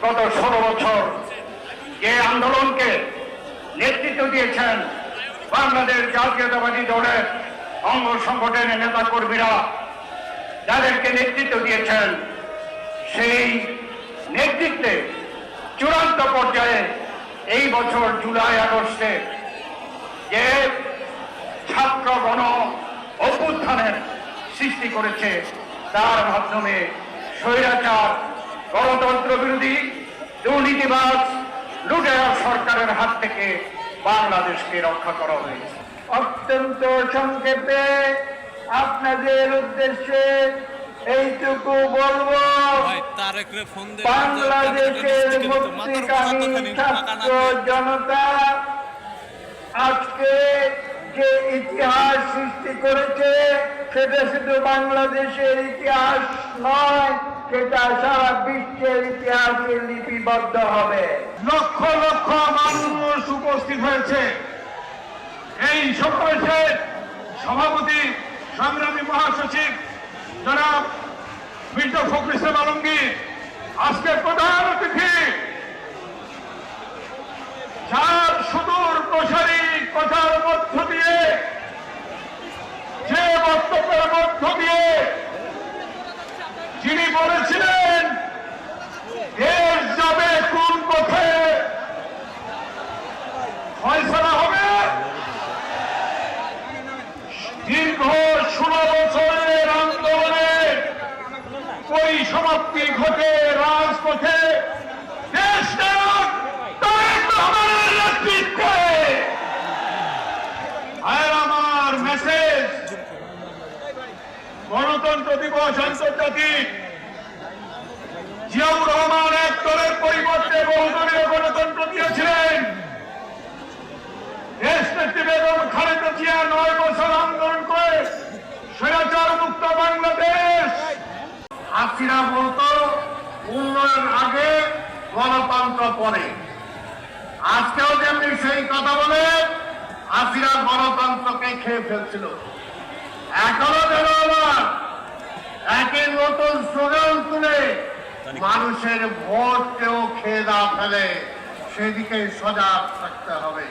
গত 16 বছর যে আন্দোলনকে নেতৃত্ব দিয়েছেন বাংলাদেশ জাতীয়তাবাদী দলের অঙ্গ সংগঠনের নেতা কর্মীরা, যাদেরকে নেতৃত্ব দিয়েছেন, সেই নেতৃত্বে চূড়ান্ত পর্যায়ে এই বছর জুলাই আগস্টে যে ছাত্র গণ অভ্যুত্থানের সৃষ্টি করেছে, তার মাধ্যমে স্বৈরাচার, গণতন্ত্র বিরোধী, দুর্নীতিবাজ, লুটেরা সরকারের হাত থেকে বাংলাদেশকে রক্ষা করা হয়েছে। অত্যন্ত সংক্ষেপে আপনাদের উদ্দেশ্যে এইটুকু বলবো, বাংলাদেশের মুক্তিকামী ছাত্র জনতা আজকে যে ইতিহাস সৃষ্টি করেছে, সেটা শুধু বাংলাদেশের ইতিহাস নয়, সেটা সারা বিশ্বের ইতিহাসে লিপিবদ্ধ হবে। লক্ষ লক্ষ মানুষ উপস্থিত হয়েছে। এই সমাবেশের সভাপতি সংগ্রামী মহাসচিব জনাব মির্জা ফখরুল ইসলাম আলমগীর আজকের প্রধান অতিথি, যার সুদূর প্রসারী কথার মধ্য দিয়ে, যে বক্তব্যের মধ্য দিয়ে যিনি বলেছিলেন দেশ যাবে কোন পথে, ফয়সালা হবে। দীর্ঘ 16 বছরের আন্দোলনের পরিসমাপ্তি ঘটে রাজপথে দেশ নায়ক তারেক রহমানের নেতৃত্বে। আর আমার মেসেজ, গণতন্ত্র দিবস আন্তর্জাতিক, জিয়াউর রহমান এক দলের পরিবর্তে বহুদলীয় গণতন্ত্র দিয়েছিলেন। দেশ নেত্রী বেগম খালেদা জিয়া 9 বছর আন্দোলন করে স্বৈরাচার মুক্ত বাংলাদেশ। হাসিনা বলতো উন্নয়ন আগে, গণতন্ত্র পরে। আজকেও যেমনি সেই কথা বলে হাসিনা গণতন্ত্রকে খেয়ে ফেলছিল। এখনো যেন আবার একই নতুন স্লোগান তুলে মানুষের ভোট কেউ খেয়ে না ফেলে, সেদিকে সজাগ থাকতে হবে।